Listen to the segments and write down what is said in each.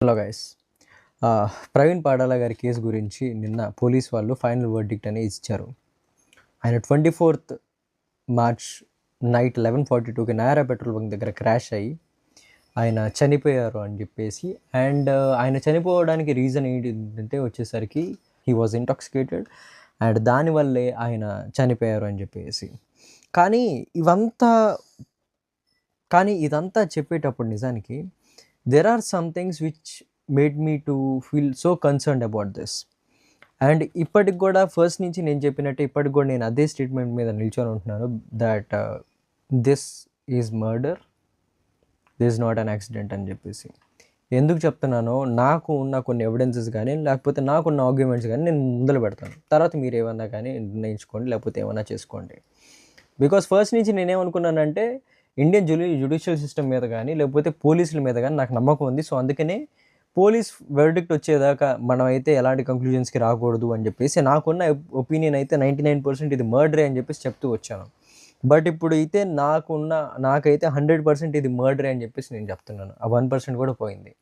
Hello guys. Praveen పాడాల గారి case గురించి నిన్న పోలీస్ వాళ్ళు ఫైనల్ వర్డిక్ట్ అనేది ఇచ్చారు. ఆయన 24th మార్చ్ నైట్ 11:42కి నయారా పెట్రోల్ బంక్ దగ్గర క్రాష్ అయ్యి ఆయన చనిపోయారు అని చెప్పేసి. అండ్ ఆయన చనిపోవడానికి రీజన్ ఏంటంటే వచ్చేసరికి హీ వాజ్ ఇంటాక్సికేటెడ్ అండ్ దానివల్లే ఆయన చనిపోయారు అని చెప్పేసి. కానీ ఇదంతా చెప్పేటప్పుడు నిజానికి there are some things which made me to feel so concerned about this. And ఇప్పటికి కూడా ఫస్ట్ నుంచి నేను చెప్పినట్టే ఇప్పటికి కూడా నేను అదే స్టేట్మెంట్ మీద నిల్చొని ఉంటున్నాను that this is murder, this not an accident అని చెప్పేసి. ఎందుకు చెప్తున్నానో నాకు ఉన్న కొన్ని ఎవిడెన్సెస్ కానీ లేకపోతే నాకున్న ఆర్గ్యుమెంట్స్ కానీ నేను ముందలు పెడతాను. తర్వాత మీరు ఏమన్నా కానీ నిర్ణయించుకోండి, లేకపోతే ఏమన్నా చేసుకోండి. బికాస్ ఫస్ట్ నుంచి నేనేమనుకున్నానంటే ఇండియన్ జ్యుడిషియల్ సిస్టమ్ మీద కానీ లేకపోతే పోలీసుల మీద కానీ నాకు నమ్మకం ఉంది. సో అందుకనే పోలీస్ వెర్డిక్ట్ వచ్చేదాకా మనం అయితే ఎలాంటి కంక్లూజన్స్కి రాకూడదు అని చెప్పేసి నాకున్న ఒపీనియన్ అయితే 99% ఇది మర్డరే అని చెప్పేసి చెప్తూ వచ్చాను. బట్ ఇప్పుడు అయితే నాకైతే 100% ఇది మర్డరే అని చెప్పేసి నేను చెప్తున్నాను. ఆ 1% కూడా పోయింది.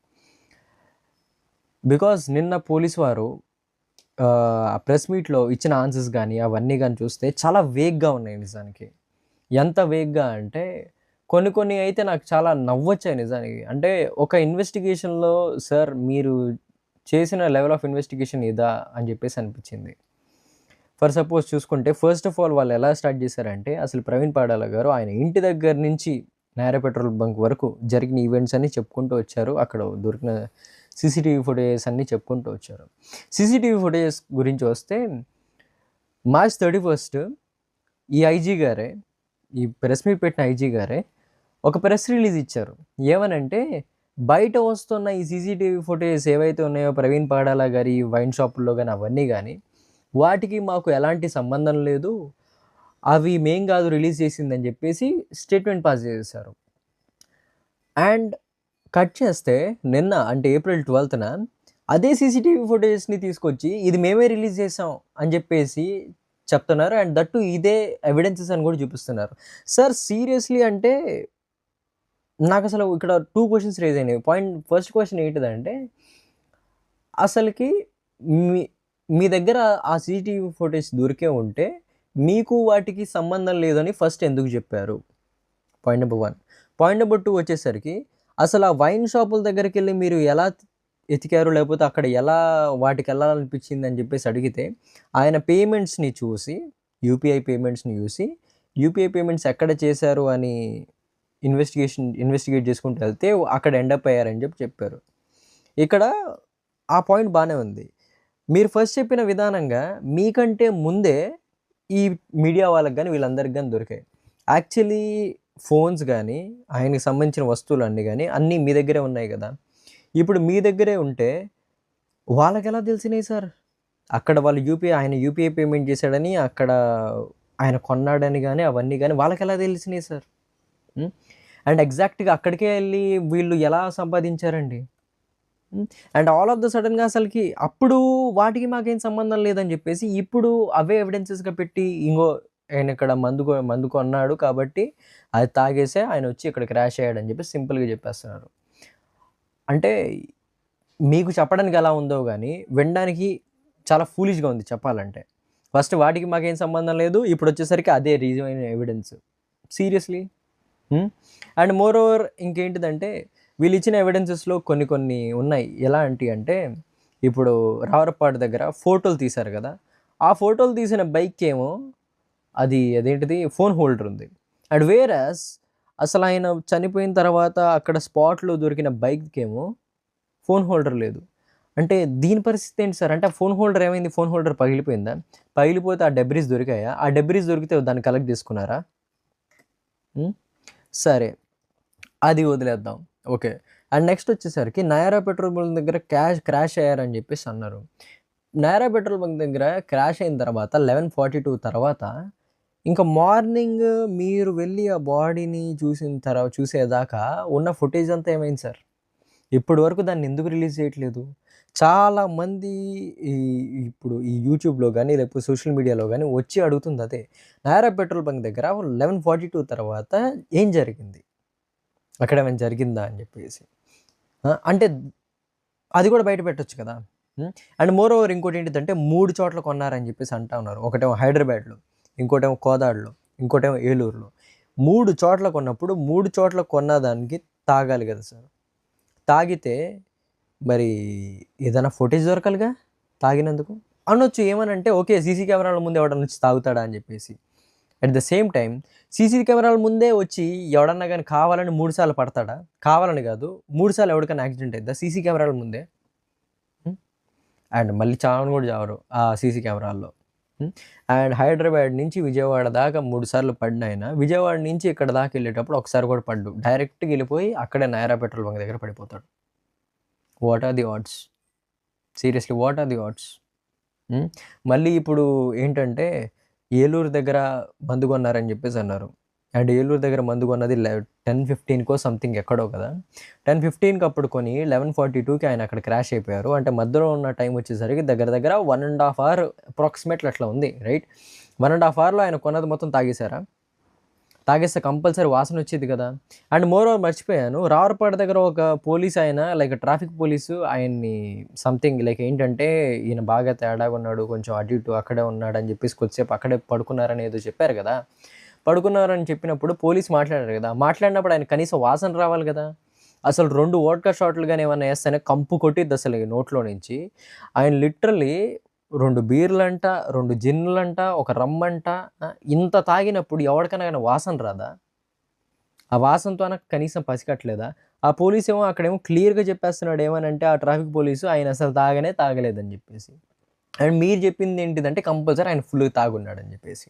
బికాజ్ నిన్న పోలీస్ వారు ఆ ప్రెస్ మీట్లో ఇచ్చిన ఆన్సర్స్ కానీ అవన్నీ కానీ చూస్తే చాలా వేగ్గా ఉన్నాయి నిజానికి. ఎంత వేగ్గా అంటే కొన్ని అయితే నాకు చాలా నవ్వొచ్చాయి నిజానికి. అంటే ఒక ఇన్వెస్టిగేషన్లో సార్ మీరు చేసిన లెవెల్ ఆఫ్ ఇన్వెస్టిగేషన్ ఇదా అని చెప్పేసి అనిపించింది. ఫర్ సపోజ్ చూసుకుంటే ఫస్ట్ ఆఫ్ ఆల్ వాళ్ళు ఎలా స్టార్ట్ చేశారంటే అసలు ప్రవీణ్ పాడాల గారు ఆయన ఇంటి దగ్గర నుంచి నయారా పెట్రోల్ బంక్ వరకు జరిగిన ఈవెంట్స్ అన్నీ చెప్పుకుంటూ వచ్చారు. అక్కడ దొరికిన సీసీటీవీ ఫుటేజెస్ అన్నీ చెప్పుకుంటూ వచ్చారు. సీసీటీవీ ఫుటేజెస్ గురించి వస్తే మార్చ్ 31 ఈ ఐజీ గారే, ఈ ప్రెస్ మీట్ పెట్టిన ఐజీ గారే ఒక ప్రెస్ రిలీజ్ ఇచ్చారు. ఏమనంటే బయట వస్తున్న ఈ సీసీటీవీ ఫుటేజెస్ ఏవైతే ఉన్నాయో ప్రవీణ్ పాడాల గారి వైన్ షాపుల్లో కానీ అవన్నీ కానీ వాటికి మాకు ఎలాంటి సంబంధం లేదు, అవి మేం కాదు రిలీజ్ చేసిందని చెప్పేసి స్టేట్మెంట్ పాస్ చేశారు. అండ్ కట్ చేస్తే నిన్న అంటే April 12th అదే సీసీటీవీ ఫుటేజెస్ని తీసుకొచ్చి ఇది మేమే రిలీజ్ చేసాం అని చెప్పేసి చెప్తున్నారు. అండ్ దట్టు ఇదే ఎవిడెన్సెస్ అని కూడా చూపిస్తున్నారు. సార్ సీరియస్లీ అంటే నాకు అసలు ఇక్కడ 2 క్వశ్చన్స్ రేజ్ అయినాయి. ఫస్ట్ క్వశ్చన్ ఏంటిదంటే అసలుకి మీ దగ్గర ఆ సీసీటీవీ ఫుటేజ్ దొరికే ఉంటే మీకు వాటికి సంబంధం లేదని ఫస్ట్ ఎందుకు చెప్పారు? Point number 1. పాయింట్ నెంబర్ 2 వచ్చేసరికి అసలు ఆ వైన్ షాపుల దగ్గరికి వెళ్ళి మీరు ఎలా ఎతికారు, లేకపోతే అక్కడ ఎలా వాటికి వెళ్ళాలనిపించింది అని చెప్పేసి అడిగితే ఆయన పేమెంట్స్ని చూసి యూపీఐ పేమెంట్స్ ఎక్కడ చేశారు అని ఇన్వెస్టిగేట్ చేసుకుంటూ వెళ్తే అక్కడ ఎండప్ అయ్యారని చెప్పారు. ఇక్కడ ఆ పాయింట్ బాగానే ఉంది. మీరు ఫస్ట్ చెప్పిన విధానంగా మీకంటే ముందే ఈ మీడియా వాళ్ళకి కానీ వీళ్ళందరికీ కానీ దొరికాయి. యాక్చువల్లీ ఫోన్స్ కానీ ఆయనకి సంబంధించిన వస్తువులు అన్నీ మీ దగ్గరే ఉన్నాయి కదా. ఇప్పుడు మీ దగ్గరే ఉంటే వాళ్ళకి ఎలా తెలిసినాయి సార్? అక్కడ వాళ్ళు ఆయన యూపీఐ పేమెంట్ చేశాడని, అక్కడ ఆయన కొన్నాడని కానీ అవన్నీ కానీ వాళ్ళకి ఎలా తెలిసినాయి సార్? అండ్ ఎగ్జాక్ట్గా అక్కడికే వెళ్ళి వీళ్ళు ఎలా సంపాదించారండి? అండ్ ఆల్ ఆఫ్ ద సడన్గా అసలుకి అప్పుడు వాటికి మాకేం సంబంధం లేదని చెప్పేసి ఇప్పుడు అవే ఎవిడెన్సెస్గా పెట్టి ఆయన ఇక్కడ మందు కొన్నాడు కాబట్టి అది తాగేసే ఆయన వచ్చి ఇక్కడ క్రాష్ అయ్యాడని చెప్పి సింపుల్గా చెప్పేస్తున్నారు. అంటే మీకు చెప్పడానికి ఎలా ఉందో కానీ వినడానికి చాలా ఫూలిష్గా ఉంది చెప్పాలంటే. ఫస్ట్ వాటికి మాకేం సంబంధం లేదు, ఇప్పుడు వచ్చేసరికి అదే reason evidence. Seriously. And moreover ఇంకేంటిదంటే వీళ్ళు ఇచ్చిన ఎవిడెన్సెస్లో కొన్ని ఉన్నాయి. ఎలాంటి అంటే ఇప్పుడు రావరపాడు దగ్గర ఫోటోలు తీశారు కదా, ఆ ఫోటోలు తీసిన బైక్ ఏమో అదేంటిది ఫోన్ హోల్డర్ ఉంది. అండ్ వేరస్ అసలు ఆయన చనిపోయిన తర్వాత అక్కడ స్పాట్లో దొరికిన బైక్కి ఏమో ఫోన్ హోల్డర్ లేదు. అంటే దీని పరిస్థితి ఏంటి సార్? అంటే ఆ ఫోన్ హోల్డర్ ఏమైంది? ఫోన్ హోల్డర్ పగిలిపోయిందా? పగిలిపోతే ఆ డెబ్రీస్ దొరికాయా? ఆ డెబ్రీస్ దొరికితే దాన్ని కలెక్ట్ చేసుకున్నారా? సరే, అది వదిలేద్దాం. ఓకే. అండ్ నెక్స్ట్ వచ్చేసరికి నయారా పెట్రోల్ బంక్ దగ్గర క్రాష్ అయ్యారని చెప్పేసి అన్నారు. నయారా పెట్రోల్ బంక్ దగ్గర క్రాష్ అయిన తర్వాత 11:42 తర్వాత ఇంకా మార్నింగ్ మీరు వెళ్ళి ఆ బాడీని చూసేదాకా ఉన్న ఫుటేజ్ అంతా ఏమైంది సార్? ఇప్పటి వరకు దాన్ని ఎందుకు రిలీజ్ చేయట్లేదు? చాలామంది ఇప్పుడు ఈ యూట్యూబ్లో కానీ లేకపోతే సోషల్ మీడియాలో కానీ వచ్చి అడుగుతుంది అదే, నయారా పెట్రోల్ బంక్ దగ్గర 11:42 తర్వాత ఏం జరిగింది, అక్కడ ఏమైనా జరిగిందా అని చెప్పేసి. అంటే అది కూడా బయట పెట్టొచ్చు కదా. అండ్ మోర్ ఓవర్ ఇంకోటి ఏంటిదంటే 3 చోట్ల కొన్నారని చెప్పేసి అంటా ఉన్నారు. ఒకటేమో హైదరాబాద్లో, ఇంకోటేమో కోదాడలో, ఇంకోటేమో ఏలూరులో. 3 చోట్ల కొన్నప్పుడు 3 చోట్ల కొన్న దానికి తాగాలి కదా సార్. తాగితే మరి ఏదైనా ఫుటేజ్ దొరకాలిగా తాగినందుకు. అనొచ్చు ఏమనంటే ఓకే సీసీ కెమెరాల ముందు ఎవడన్నా వచ్చి తాగుతాడా అని చెప్పేసి. At the same time CC కెమెరాల ముందే వచ్చి ఎవడన్నా కానీ కావాలని 3 సార్లు పడతాడా? కావాలని కాదు, 3 సార్లు ఎవరికైనా యాక్సిడెంట్ అయిద్దా సీసీ కెమెరాల ముందే? అండ్ మళ్ళీ చావని కూడా చావరు ఆ సీసీ కెమెరాల్లో. అండ్ హైదరాబాద్ నుంచి విజయవాడ దాకా 3 సార్లు పడినాయన, విజయవాడ నుంచి ఇక్కడ దాకా వెళ్ళేటప్పుడు ఒకసారి కూడా పడ్డు. డైరెక్ట్గా వెళ్ళిపోయి అక్కడే నైరా పెట్రోల్ బంక్ దగ్గర పడిపోతాడు. What are the odds? Seriously what are the odds? మళ్ళీ ఇప్పుడు ఏంటంటే ఏలూరు దగ్గర మందు కొన్నారని చెప్పేసి అన్నారు. అండ్ ఏలూరు దగ్గర మందు కొన్నది 10:15కో సంథింగ్ ఎక్కడో కదా. 10:15కి అప్పుడు కొని 11:42కి ఆయన అక్కడ క్రాష్ అయిపోయారు. అంటే మధ్యలో ఉన్న టైం వచ్చేసరికి దగ్గర దగ్గర 1.5 అవర్ అప్రాక్సిమేట్లీ అట్లా ఉంది, రైట్? 1.5 అవర్లో ఆయన కొన్నది మొత్తం తాగేశారా? తాగేస్తే కంపల్సరీ వాసన వచ్చేది కదా. అండ్ మోర్ ఓవర్ మర్చిపోయాను, రావురపాడు దగ్గర ఒక పోలీస్ ఆయన లైక్ ట్రాఫిక్ పోలీసు ఆయన్ని సంథింగ్ లైక్ ఏంటంటే ఈయన బాగా తేడాగా ఉన్నాడు, కొంచెం అటు ఇటు అక్కడే ఉన్నాడు అని చెప్పేసి కొద్దిసేపు అక్కడే పడుకున్నారని ఏదో చెప్పారు కదా. పడుకున్నారని చెప్పినప్పుడు పోలీస్ మాట్లాడారు కదా, మాట్లాడినప్పుడు ఆయన కనీసం వాసన రావాలి కదా. అసలు 2 వోడ్కా షాట్లు కానీ ఏమన్నా వేస్తేనే కంపు కొట్టిద్ది అసలు ఈ నోట్లో నుంచి. ఆయన లిటరల్లీ 2 బీర్లంట, 2 జిన్నులంట, ఒక రమ్మంట, ఇంత తాగినప్పుడు ఎవరికైనా కానీ వాసన రాదా? ఆ వాసనతో కనీసం పసికట్టలేదా? ఆ పోలీస్ ఏమో అక్కడేమో క్లియర్గా చెప్పేస్తున్నాడు ఏమనంటే ఆ ట్రాఫిక్ పోలీసు ఆయన అసలు తాగలేదని చెప్పేసి. అండ్ మీరు చెప్పింది ఏంటిదంటే కంపల్సరీ ఆయన ఫుల్ తాగున్నాడని చెప్పేసి.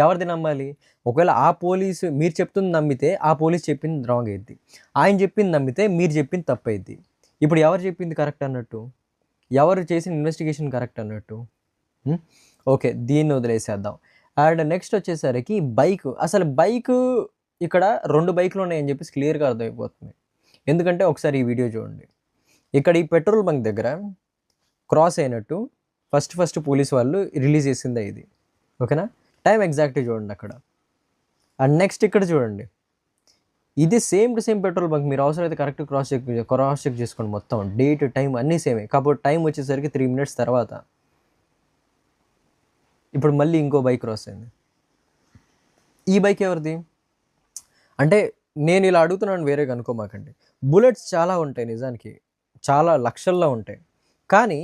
ఎవరిది నమ్మాలి? ఒకవేళ ఆ పోలీసు మీరు చెప్తుంది నమ్మితే ఆ పోలీస్ చెప్పింది రాంగ్ అయింది, ఆయన చెప్పింది నమ్మితే మీరు చెప్పింది తప్పు అయింది. ఇప్పుడు ఎవరు చెప్పింది కరెక్ట్ అన్నట్టు? ఎవరు చేసిన ఇన్వెస్టిగేషన్ కరెక్ట్ అన్నట్టు? ఓకే, దీన్ని వదిలేసేద్దాం. అండ్ నెక్స్ట్ వచ్చేసరికి అసలు బైక్ ఇక్కడ 2 బైకులు ఉన్నాయని చెప్పేసి క్లియర్గా అర్థమైపోతుంది. ఎందుకంటే ఒకసారి ఈ వీడియో చూడండి. ఇక్కడ ఈ పెట్రోల్ బంక్ దగ్గర క్రాస్ అయినట్టు ఫస్ట్ పోలీస్ వాళ్ళు రిలీజ్ చేసిందే ఇది, ఓకేనా? టైం ఎగ్జాక్ట్గా చూడండి అక్కడ. అండ్ నెక్స్ట్ ఇక్కడ చూడండి, ఇది same to same petrol bunk. మీరు అవసరం అయితే కరెక్ట్ క్రాస్ చెక్ చేసుకోండి. మొత్తం డేట్ టైం అన్నీ సేమే. కాబట్టి టైం వచ్చేసరికి 3 minutes తర్వాత ఇప్పుడు మళ్ళీ ఇంకో బైక్ క్రాస్ అయింది. ఈ బైక్ ఎవరిది? అంటే నేను ఇలా అడుగుతున్నాను వేరేగా అనుకోమాకండి. బుల్లెట్స్ చాలా ఉంటాయి నిజానికి, చాలా లక్షల్లో ఉంటాయి. కానీ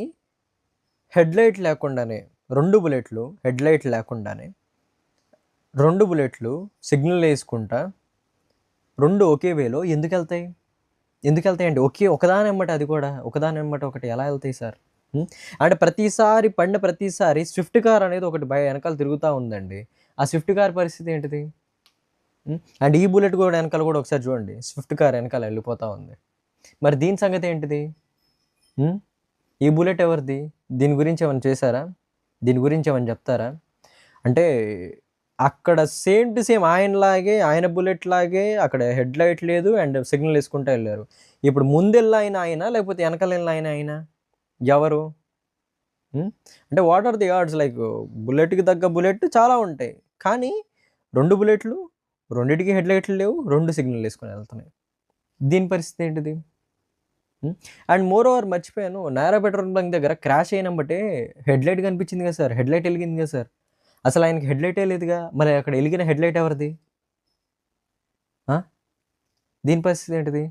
హెడ్లైట్ లేకుండానే 2 బుల్లెట్లు హెడ్లైట్ లేకుండానే 2 బుల్లెట్లు సిగ్నల్ వేసుకుంటా 2 ఒకే వేలో ఎందుకు వెళ్తాయి అంటే ఒకదాని వెంబట అది కూడా ఒకదాని వెంబట ఒకటి ఎలా వెళ్తాయి సార్? అంటే పడిన ప్రతిసారి స్విఫ్ట్ కార్ అనేది ఒకటి వెనకాల తిరుగుతూ ఉందండి. ఆ స్విఫ్ట్ కార్ పరిస్థితి ఏంటిది? అండ్ ఈ బుల్లెట్ కూడా వెనకాల కూడా ఒకసారి చూడండి, స్విఫ్ట్ కార్ వెనకాల వెళ్ళిపోతూ ఉంది. మరి దీని సంగతి ఏంటిది? ఈ బుల్లెట్ ఎవరిది? దీని గురించి ఏమైనా చేశారా? దీని గురించి ఏమైనా చెప్తారా? అంటే అక్కడ సేమ్ టు సేమ్ ఆయన బుల్లెట్ లాగే అక్కడ హెడ్ లైట్ లేదు అండ్ సిగ్నల్ వేసుకుంటూ వెళ్ళారు. ఇప్పుడు ముందెళ్ళిన ఆయన లేకపోతే వెనకాల వెళ్ళిన ఆయన ఎవరు? అంటే what are the odds? Like బుల్లెట్కి తగ్గ బుల్లెట్ చాలా ఉంటాయి, కానీ 2 బుల్లెట్లు, 2టికి హెడ్ లైట్లు లేవు, 2 సిగ్నల్ వేసుకొని వెళ్తున్నాయి. దీని పరిస్థితి ఏంటిది? అండ్ మోర్ ఓవర్ మర్చిపోయాను, నైరా పెట్రోల్ బంక్ దగ్గర క్రాష్ అయినబట్టే హెడ్ లైట్ కనిపించింది కదా సార్, హెడ్ లైట్ వెలిగింది కదా సార్. అసలు ఆయనకి హెడ్ లైటే లేదుగా, మరి అక్కడ వెలిగిన హెడ్ లైట్ ఎవరిది? దీని పరిస్థితి ఏంటిది?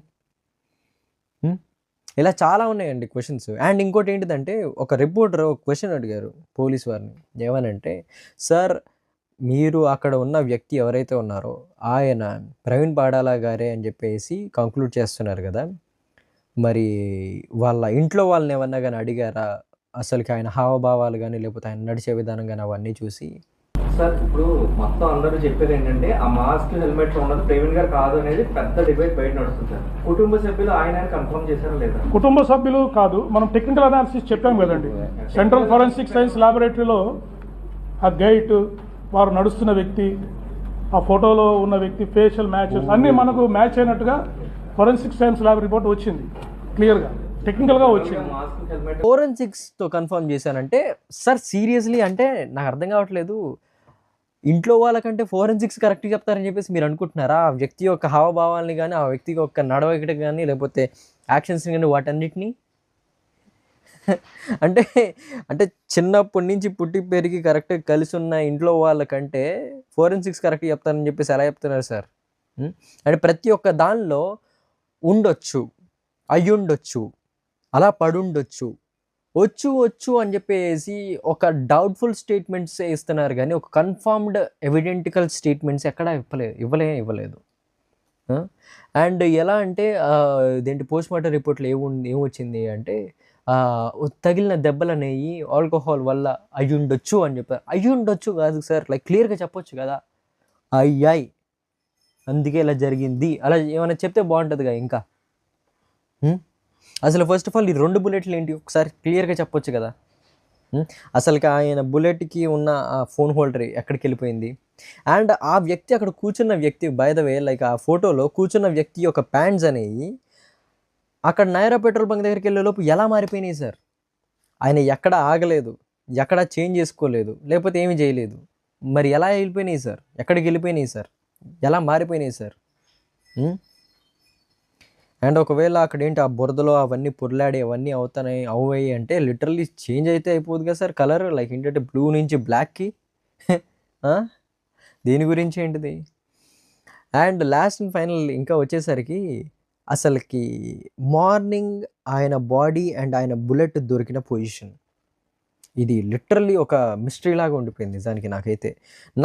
ఇలా చాలా ఉన్నాయండి క్వశ్చన్స్. అండ్ ఇంకోటి ఏంటిదంటే ఒక రిపోర్టర్ ఒక క్వశ్చన్ అడిగారు పోలీస్ వారిని, ఏమనంటే సార్ మీరు అక్కడ ఉన్న వ్యక్తి ఎవరైతే ఉన్నారో ఆయన ప్రవీణ్ పాడాలా గారే అని చెప్పేసి కంక్లూడ్ చేస్తున్నారు కదా, మరి వాళ్ళ ఇంట్లో వాళ్ళని ఏమన్నా కానీ అడిగారా అసలుకి ఆయన హావభావాలు కానీ లేకపోతే ఆయన నడిచే విధానం కానీ అవన్నీ చూసి? సార్ ఇప్పుడు మొత్తం అందరూ చెప్పేది ఏంటంటే ఆ మాస్క్ హెల్మెట్ లో ఉన్నది ప్రవీణ్ గారు కాదు అనేది పెద్ద డిబేట్ బయట నడుస్తుంది సార్. కుటుంబ సభ్యులు ఆయన కన్ఫర్మ్ చేశారా లేదా? కుటుంబ సభ్యులు కాదు, మనం టెక్నికల్ అనాలిసిస్ చెప్పాం కదండి. సెంట్రల్ ఫోరెన్సిక్ సైన్స్ ల్యాబొరేటరీలో ఆ గైట్, వారు నడుస్తున్న వ్యక్తి, ఆ ఫోటోలో ఉన్న వ్యక్తి ఫేషియల్ మ్యాచెస్ అన్నీ మనకు మ్యాచ్ అయినట్టుగా ఫోరెన్సిక్ సైన్స్ ల్యాబ్ రిపోర్ట్ వచ్చింది, క్లియర్గా టెక్నికల్గా వచ్చింది. ఫోరెన్సిక్స్తో కన్ఫర్మ్ చేశానంటే సార్ సీరియస్లీ అంటే నాకు అర్థం కావట్లేదు. ఇంట్లో వాళ్ళకంటే ఫోరెన్సిక్స్ కరెక్ట్గా చెప్తారని చెప్పేసి మీరు అనుకుంటున్నారా? ఆ వ్యక్తి యొక్క హావభావాలని కానీ ఆ వ్యక్తి యొక్క నడవడికి కానీ లేకపోతే యాక్షన్స్ని కానీ వాటన్నిటిని అంటే అంటే చిన్నప్పటి నుంచి పుట్టి పెరిగి కరెక్ట్గా కలిసి ఉన్న ఇంట్లో వాళ్ళకంటే ఫోరెన్సిక్స్ కరెక్ట్ చెప్తానని చెప్పేసి ఎలా చెప్తున్నారు సార్? అంటే ప్రతి ఒక్క దానిలో ఉండొచ్చు, అయ్యుండొచ్చు, అలా పడుండొచ్చు, వచ్చు అని చెప్పేసి ఒక డౌట్ఫుల్ స్టేట్మెంట్స్ ఇస్తున్నారు కానీ ఒక కన్ఫర్మ్డ్ ఎవిడెంటికల్ స్టేట్మెంట్స్ ఎక్కడా ఇవ్వలేదు. అండ్ ఎలా అంటే ఇదేంటి పోస్ట్మార్టం రిపోర్ట్లో ఏమొచ్చింది అంటే తగిలిన దెబ్బలనేవి ఆల్కహాల్ వల్ల అయ్యుండొచ్చు అని చెప్పారు. అయ్యుండొచ్చు కాదు సార్, లైక్ క్లియర్గా చెప్పొచ్చు కదా, అయ్యాయి అందుకే ఇలా జరిగింది, అలా ఏమైనా చెప్తే బాగుంటుందిగా ఇంకా. అసలు ఫస్ట్ ఆఫ్ ఆల్ ఈ 2 బుల్లెట్లు ఏంటి ఒకసారి క్లియర్గా చెప్పొచ్చు కదా. అసలుకి ఆయన బుల్లెట్కి ఉన్న ఆ ఫోన్ హోల్డర్ ఎక్కడికి వెళ్ళిపోయింది? అండ్ ఆ వ్యక్తి అక్కడ కూర్చున్న వ్యక్తి బై ద వే, లైక్ ఆ ఫోటోలో కూర్చున్న వ్యక్తి యొక్క ప్యాంట్స్ అనేవి అక్కడ నైరా పెట్రోల్ బంక్ దగ్గరికి వెళ్ళే లోపు ఎలా మారిపోయినాయి సార్? ఆయన ఎక్కడ ఆగలేదు, ఎక్కడ చేంజ్ చేసుకోలేదు, లేకపోతే ఏమీ చేయలేదు. మరి ఎలా వెళ్ళిపోయినాయి సార్? ఎక్కడికి వెళ్ళిపోయినాయి సార్? ఎలా మారిపోయినాయి సార్? అండ్ ఒకవేళ అక్కడ ఏంటి ఆ బురదలో అవన్నీ పొర్లాడి అవన్నీ అవ్వాయి అంటే లిటరల్లీ చేంజ్ అయితే అయిపోదు కదా సార్ కలర్, లైక్ ఏంటంటే బ్లూ నుంచి బ్లాక్కి. దేని గురించి ఏంటిది? అండ్ లాస్ట్ అండ్ ఫైనల్ ఇంకా వచ్చేసరికి అసలుకి మార్నింగ్ ఆయన బాడీ అండ్ ఆయన బుల్లెట్ దొరికిన పొజిషన్, ఇది లిటరల్లీ ఒక మిస్టరీ లాగా ఉండిపోయింది నిజానికి.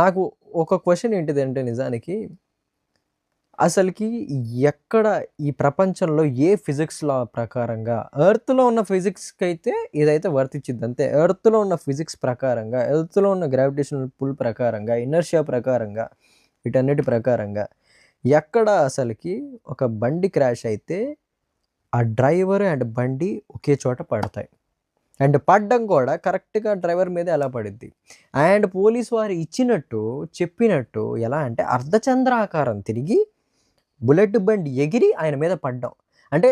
నాకు ఒక క్వశ్చన్ ఏంటిది అంటే నిజానికి అసలుకి ఎక్కడ ఈ ప్రపంచంలో ఏ ఫిజిక్స్ లా ప్రకారంగా ఎర్త్లో ఉన్న ఫిజిక్స్కి అయితే ఇదైతే వర్తించిద్ది అంతే. ఎర్త్లో ఉన్న ఫిజిక్స్ ప్రకారంగా, ఎర్త్లో ఉన్న గ్రావిటేషనల్ పుల్ ప్రకారంగా, ఇనర్షియా ప్రకారంగా, వీటన్నిటి ప్రకారంగా ఎక్కడ అసలుకి ఒక బండి క్రాష్ అయితే ఆ డ్రైవర్ అండ్ బండి ఒకే చోట పడతాయి. అండ్ పడ్డం కూడా కరెక్ట్గా డ్రైవర్ మీద ఎలా పడిద్ది. అండ్ పోలీస్ వారు చెప్పినట్టు ఎలా అంటే అర్ధచంద్రాకారం తిరిగి బుల్లెట్ బండి ఎగిరి ఆయన మీద పడ్డాం అంటే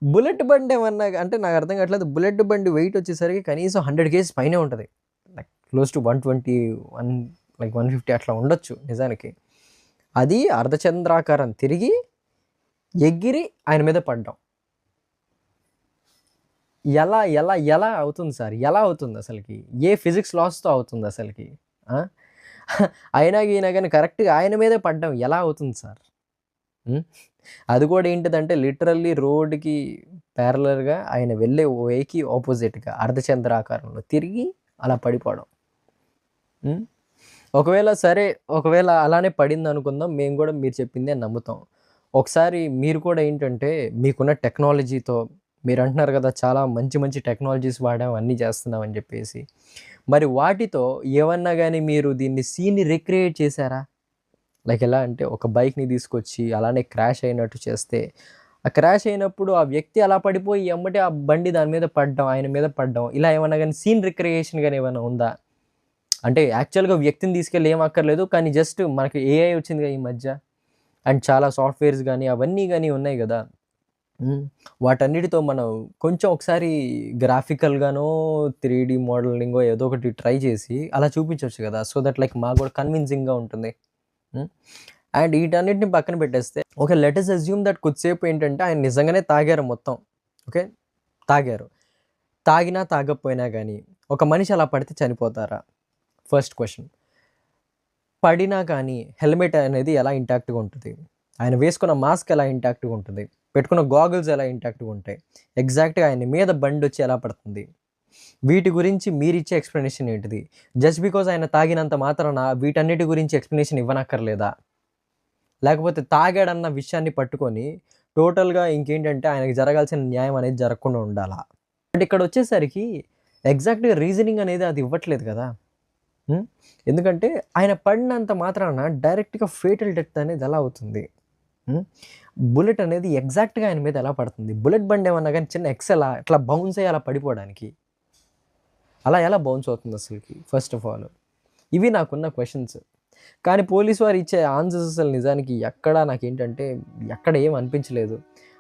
బుల్లెట్ బండి ఏమన్నా అంటే నాకు అర్థం కావట్లేదు. బుల్లెట్ బండి వెయిట్ వచ్చేసరికి కనీసం 100 kgs పైనే ఉంటుంది, లైక్ క్లోజ్ టు 120 లైక్ 150 అట్లా ఉండొచ్చు నిజానికి. అది అర్ధచంద్రాకారం తిరిగి ఎగిరి ఆయన మీద పడ్డాం. ఎలా ఎలా ఎలా అవుతుంది సార్? ఎలా అవుతుంది అసలుకి? ఏ ఫిజిక్స్ లాస్తో అవుతుంది అసలుకి? అయినా కానీ కరెక్ట్గా ఆయన మీదే పడ్డం ఎలా అవుతుంది సార్? అది కూడా ఏంటిదంటే లిటరల్లీ రోడ్డుకి ప్యారలర్గా ఆయన వెళ్ళే వేకి ఆపోజిట్గా అర్ధచంద్రాకారంలో తిరిగి అలా పడిపోవడం. ఒకవేళ అలానే పడింది అనుకుందాం, మేము కూడా మీరు చెప్పిందే నమ్ముతాం. ఒకసారి మీరు కూడా ఏంటంటే మీకున్న టెక్నాలజీతో మీరు అంటున్నారు కదా చాలా మంచి మంచి టెక్నాలజీస్ వాడాం అన్నీ చేస్తున్నాం అని చెప్పేసి, మరి వాటితో ఏమన్నా కానీ మీరు దీన్ని సీన్ని రిక్రియేట్ చేశారా? లైక్ ఎలా అంటే ఒక బైక్ని తీసుకొచ్చి అలానే క్రాష్ అయినట్టు చేస్తే, ఆ క్రాష్ అయినప్పుడు ఆ వ్యక్తి అలా పడిపోయి ఎమ్మటే ఆ బండి దాని మీద పడ్డం, ఆయన మీద పడ్డం, ఇలా ఏమన్నా కానీ సీన్ రిక్రియేషన్ కానీ ఏమైనా ఉందా? అంటే యాక్చువల్గా వ్యక్తిని తీసుకెళ్ళి ఏం అక్కర్లేదు, కానీ జస్ట్ మనకి ఏఐ వచ్చింది ఈ మధ్య, అండ్ చాలా సాఫ్ట్వేర్స్ కానీ అవన్నీ కానీ ఉన్నాయి కదా, వాటన్నిటితో మనం కొంచెం ఒకసారి గ్రాఫికల్గానో 3D మోడలింగో ఏదో ఒకటి ట్రై చేసి అలా చూపించవచ్చు కదా, సో దట్ లైక్ మాకు కూడా కన్విన్సింగ్గా ఉంటుంది. అండ్ వీటన్నిటిని పక్కన పెట్టేస్తే okay, let us assume that కొద్దిసేపు ఏంటంటే ఆయన నిజంగానే తాగారు మొత్తం. ఓకే, తాగినా తాగకపోయినా కానీ ఒక మనిషి అలా పడితే చనిపోతారా? First question. పడినా కానీ హెల్మెట్ అనేది ఎలా ఇంటాక్ట్గా ఉంటుంది? ఆయన వేసుకున్న మాస్క్ ఎలా ఇంటాక్ట్గా ఉంటుంది? పెట్టుకున్న గాగుల్స్ ఎలా ఇంటాక్ట్గా ఉంటాయి? ఎగ్జాక్ట్గా ఆయన మీద బండి వచ్చి ఎలా పడుతుంది? వీటి గురించి మీరిచ్చే ఎక్స్ప్లెనేషన్ ఏంటిది? జస్ట్ బికాజ్ ఆయన తాగినంత మాత్రాన వీటన్నిటి గురించి ఎక్స్ప్లెనేషన్ ఇవ్వనక్కర్లేదా? లేకపోతే తాగాడన్న విషయాన్ని పట్టుకొని టోటల్గా ఇంకేంటంటే ఆయనకి జరగాల్సిన న్యాయం అనేది జరగకుండా ఉండాలా? బట్ ఇక్కడ వచ్చేసరికి ఎగ్జాక్ట్గా రీజనింగ్ అనేది అది ఇవ్వట్లేదు కదా. ఎందుకంటే ఆయన పడినంత మాత్రాన డైరెక్ట్గా ఫేటల్ డెత్ అనేది ఎలా అవుతుంది? బుల్లెట్ అనేది ఎగ్జాక్ట్గా ఆయన మీద ఎలా పడుతుంది? బుల్లెట్ బండి ఏమన్నా కానీ చిన్న ఎక్సెల్ అట్లా బౌన్స్ అయ్యి అలా పడిపోవడానికి అలా ఎలా బౌన్స్ అవుతుంది అసలుకి? ఫస్ట్ ఆఫ్ ఆల్ ఇవి నాకున్న క్వశ్చన్స్. కానీ పోలీసు వారు ఇచ్చే ఆన్సర్స్ అసలు నిజానికి ఎక్కడ ఏం అనిపించలేదు.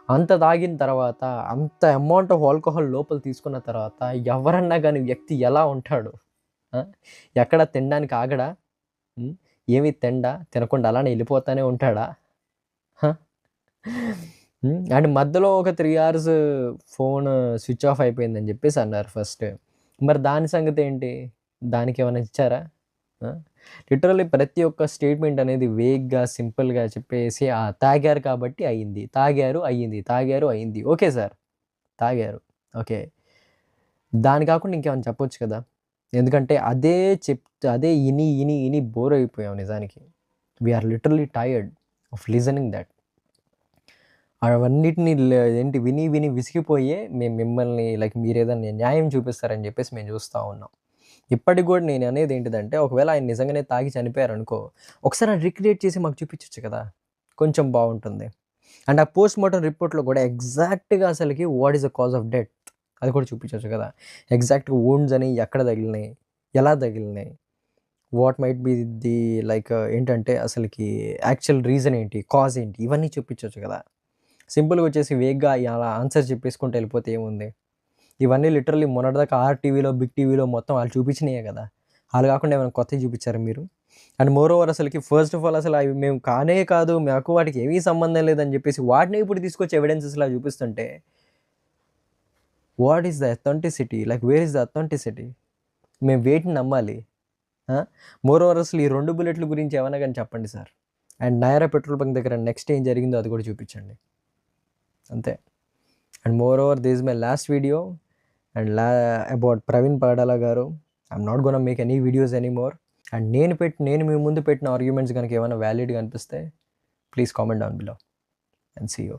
అంత తాగిన తర్వాత, అంత అమౌంట్ ఆఫ్ ఆల్కహాల్ లోపల తీసుకున్న తర్వాత ఎవరన్నా కానీ వ్యక్తి ఎలా ఉంటాడు? ఎక్కడ తినడానికి ఆగడా? ఏమీ తినకుండా అలానే వెళ్ళిపోతానే ఉంటాడా? అండ్ మధ్యలో ఒక 3 అవర్స్ ఫోన్ స్విచ్ ఆఫ్ అయిపోయిందని చెప్పేసి అన్నారు ఫస్ట్. మరి దాని సంగతి ఏంటి? దానికి ఏమైనా ఇచ్చారా? లిటరల్లీ ప్రతి ఒక్క స్టేట్మెంట్ అనేది వేగ్గా సింపుల్గా చెప్పేసి తాగారు కాబట్టి అయింది, తాగారు అయ్యింది, తాగారు అయింది. ఓకే సార్, తాగారు, ఓకే. దాని కాకుండా ఇంకేమైనా చెప్పొచ్చు కదా. ఎందుకంటే అదే ఇని బోర్ అయిపోయాం నిజానికి. We are literally tired of listening that. అవన్నిటిని ఏంటి విని విసిగిపోయే మేము మిమ్మల్ని లైక్ మీరేదన్నా న్యాయం చూపిస్తారని చెప్పేసి మేము చూస్తూ ఉన్నాం. ఇప్పటికి కూడా నేను అనేది ఏంటిదంటే, ఒకవేళ ఆయన నిజంగానే తాగి చనిపోయారనుకో, ఒకసారి అది రిక్రియేట్ చేసి మాకు చూపించచ్చు కదా, కొంచెం బాగుంటుంది. అండ్ ఆ పోస్ట్ మార్టం రిపోర్ట్లో కూడా ఎగ్జాక్ట్గా అసలుకి what is the cause of death అది కూడా చూపించవచ్చు కదా. ఎగ్జాక్ట్గా వూండ్స్ అని ఎక్కడ తగిలినాయి, ఎలా తగిలినాయి, what might be the like ఏంటంటే అసలుకి యాక్చువల్ రీజన్ ఏంటి, కాజ్ ఏంటి, ఇవన్నీ చూపించవచ్చు కదా. సింపుల్గా వచ్చేసి వేగ్గా అలా ఆన్సర్ చెప్పేసుకుంటూ వెళ్ళిపోతే ఏముంది. ఇవన్నీ లిటరల్లీ మొన్నటిదాకా ఆర్టీవీలో, బిగ్ టీవీలో మొత్తం వాళ్ళు చూపించినాయే కదా. వాళ్ళు కాకుండా ఏమైనా కొత్తవి చూపించారు మీరు? అండ్ మోర్ ఓవర్ అసలుకి ఫస్ట్ ఆఫ్ ఆల్ అసలు అవి మేము కానే కాదు, మాకు వాటికి ఏమీ సంబంధం లేదని చెప్పేసి వాటిని ఇప్పుడు తీసుకొచ్చి ఎవిడెన్సెస్లా చూపిస్తుంటే what is the authenticity, like where is the authenticity? మేము వేటిని నమ్మాలి? మోర్ ఓవర్ అసలు ఈ 2 బుల్లెట్ల గురించి ఏమైనా కానీ చెప్పండి sir. And Nayara petrol bunk దగ్గర నెక్స్ట్ ఏం జరిగిందో అది కూడా చూపించండి, అంతే. And moreover this my last video and about Praveen Pagadala garu. I'm not gonna make any videos any more. And నేను మీ ముందు పెట్టిన ఆర్గ్యుమెంట్స్ కనుక ఏమైనా వ్యాలిడ్గా అనిపిస్తే please comment down below and see you.